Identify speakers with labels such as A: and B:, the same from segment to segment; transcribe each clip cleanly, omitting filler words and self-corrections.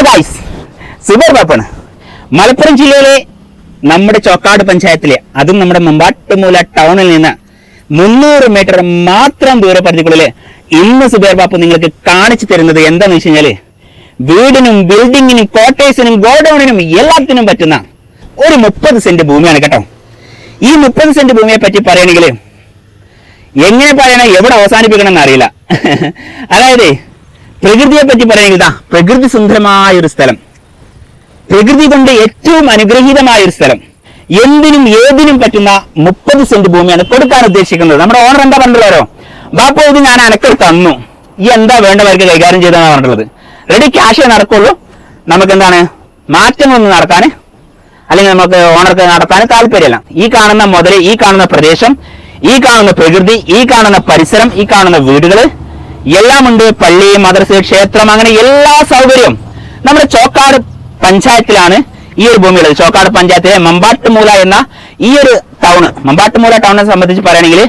A: Guys, Zubair ബാപ്പാണ്. Malappuram ജില്ലയിലെ നമ്മുടെ ചോക്കാട് പഞ്ചായത്തിലെ, അതും നമ്മുടെ മമ്പാട്ടുമൂല ടൗണിൽ നിന്ന് 300 മീറ്റർ മാത്രം ദൂരപരിധിക്കുള്ളിൽ ഇന്ന് സുബൈർ ബാപ്പു നിങ്ങൾക്ക് കാണിച്ചു തരുന്നത് എന്താന്ന് വെച്ച് കഴിഞ്ഞാല്, വീടിനും ബിൽഡിങ്ങിനും ക്വാർട്ടേഴ്സിനും ഗോഡൌണിനും എല്ലാത്തിനും പറ്റുന്ന ഒരു 30 സെന്റ് ഭൂമിയാണ് കേട്ടോ. ഈ 30 സെന്റ് ഭൂമിയെ പറ്റി പറയുകയാണെങ്കിൽ എങ്ങനെ പറയണം, എവിടെ അവസാനിപ്പിക്കണം എന്നറിയില്ല. അതായത് പ്രകൃതിയെ പറ്റി പറയുകയാണെങ്കിൽ പ്രകൃതി സുന്ദരമായ ഒരു സ്ഥലം, പ്രകൃതി കൊണ്ട് ഏറ്റവും അനുഗ്രഹീതമായ ഒരു സ്ഥലം, എന്തിനും ഏതിനും പറ്റുന്ന 30 സെന്റ് ഭൂമിയാണ് കൊടുക്കാൻ ഉദ്ദേശിക്കുന്നത്. നമ്മുടെ ഓണർ എന്താ പറഞ്ഞല്ലോ, ബാപ്പു ഇത് ഞാൻ അനക്കൽ തന്നു, ഈ എന്താ വേണ്ടവർക്ക് കൈകാര്യം ചെയ്തെന്നാണ് പറഞ്ഞിട്ടുള്ളത്. റെഡി ക്യാഷേ നടക്കുള്ളൂ, നമുക്ക് എന്താണ് മാറ്റങ്ങളൊന്നും നടത്താൻ, അല്ലെങ്കിൽ നമുക്ക് ഓണർക്ക് നടത്താൻ താല്പര്യമല്ല. ഈ കാണുന്ന മുതൽ, ഈ കാണുന്ന പ്രദേശം, ഈ കാണുന്ന പ്രകൃതി, ഈ കാണുന്ന പരിസരം, ഈ കാണുന്ന വീടുകൾ എല്ലാം ഉണ്ട്. പള്ളി, മദ്രസ, ക്ഷേത്രം, അങ്ങനെ എല്ലാ സൗകര്യവും നമ്മുടെ ചോക്കാട് പഞ്ചായത്തിലാണ് ഈ ഒരു ഭൂമിയുള്ളത്. ചോക്കാട് പഞ്ചായത്തിലെ മമ്പാട്ടുമൂല എന്ന ഈ ഒരു ടൗണ്, മമ്പാട്ടുമൂല ടൗണിനെ സംബന്ധിച്ച് പറയുകയാണെങ്കിൽ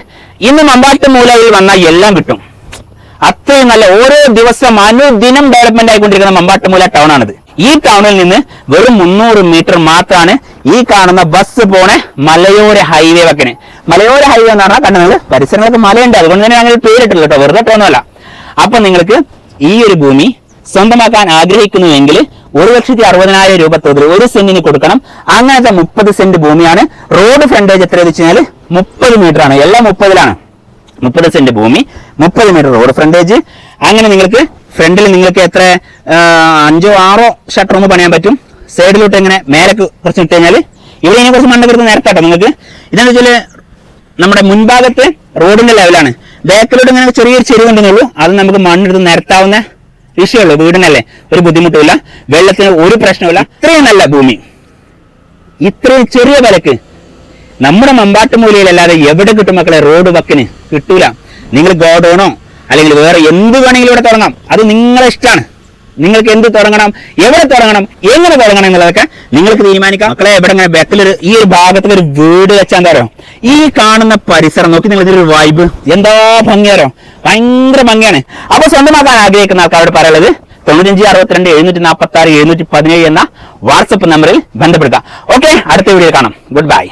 A: ഇന്ന് മമ്പാട്ടുമൂലയിൽ വന്നാൽ എല്ലാം കിട്ടും. അത്രയും നല്ല, ഓരോ ദിവസം അനുദിനം ഡെവലപ്മെന്റ് ആയിക്കൊണ്ടിരിക്കുന്ന മമ്പാട്ടുമൂല ടൗൺ ആണിത്. ഈ ടൗണിൽ നിന്ന് വെറും 300 മീറ്റർ മാത്രമാണ് ഈ കാണുന്ന ബസ് പോണ മലയോര ഹൈവേ വെക്കണേ. മലയോര ഹൈവേ എന്ന് പറഞ്ഞാൽ കണ്ടത് പരിസരങ്ങൾക്ക് മലയുണ്ട്, അതുകൊണ്ട് തന്നെ ഞങ്ങൾ പേരിട്ടുള്ളൂ കേട്ടോ, വെറുതെ ടൗണല്ല. അപ്പൊ നിങ്ങൾക്ക് ഈ ഒരു ഭൂമി സ്വന്തമാക്കാൻ ആഗ്രഹിക്കുന്നുവെങ്കിൽ 1,60,000 രൂപ തോതിൽ ഒരു സെന്റിന് കൊടുക്കണം. അങ്ങനത്തെ 30 സെന്റ് ഭൂമിയാണ്. റോഡ് ഫ്രണ്ടേജ് എത്ര വെച്ച് കഴിഞ്ഞാൽ 30 മീറ്റർ ആണ്, എല്ലാം 30-ലാണ്. 30 സെന്റ് ഭൂമി, 30 മീറ്റർ റോഡ് ഫ്രണ്ടേജ്. അങ്ങനെ നിങ്ങൾക്ക് ഫ്രണ്ടിൽ നിങ്ങൾക്ക് എത്ര 5-6 ഷട്ടർ റൂം പണിയാൻ പറ്റും. സൈഡിലോട്ട് ഇങ്ങനെ മേലേക്ക് കുറച്ച് ഇട്ട് കഴിഞ്ഞാൽ ഇവിടെ ഇനി കുറച്ച് മണ്ണ് കിടന്ന് നേരത്താട്ടോ നിങ്ങൾക്ക്. ഇതെന്ന് വെച്ചാൽ നമ്മുടെ മുൻഭാഗത്ത് റോഡിന്റെ ലെവലാണ്, ബാക്കിലോട്ട് ഇങ്ങനെ ചെറിയൊരു ചെരുവുണ്ടെന്നുള്ളൂ. അത് നമുക്ക് മണ്ണെടുത്ത് നിരത്താവുന്ന വിഷയമുള്ളൂ. വീടിനല്ലേ, ഒരു ബുദ്ധിമുട്ടുമില്ല, വെള്ളത്തിന് ഒരു പ്രശ്നമില്ല. ഇത്രയും നല്ല ഭൂമി ഇത്രയും ചെറിയ വിലക്ക് നമ്മുടെ മമ്പാട്ടുമൂലയിലല്ലാതെ എവിടെ കിട്ടും മക്കളെ? റോഡ് വക്കിന് കിട്ടൂല. നിങ്ങൾ ഗോഡൌണോ അല്ലെങ്കിൽ വേറെ എന്ത് വേണമെങ്കിലും ഇവിടെ തുടങ്ങാം, അത് നിങ്ങളെ ഇഷ്ടമാണ്. നിങ്ങൾക്ക് എന്ത് തുടങ്ങണം, എവിടെ തുടങ്ങണം, എങ്ങനെ തുടങ്ങണം എന്നുള്ളതൊക്കെ നിങ്ങൾക്ക് തീരുമാനിക്കാം. മക്കളെ എവിടെ ഇങ്ങനെ ബാക്കിലൊരു ഈ ഒരു ഭാഗത്ത് ഒരു വീട് വെച്ചാൽ എന്താ പറയുക, ഈ കാണുന്ന പരിസരം നോക്കി നിങ്ങൾ ഇതിലൊരു വൈബ് എന്താ ഭംഗിയാരോ, ഭയങ്കര ഭംഗിയാണ്. അപ്പൊ സ്വന്തമാക്കാൻ ആഗ്രഹിക്കുന്ന ആൾക്കാരോട് പറയുന്നത് 9562 746 717 എന്ന വാട്സപ്പ് നമ്പറിൽ ബന്ധപ്പെടുക. ഓക്കെ, അടുത്ത വീഡിയോ കാണാം. Good bye.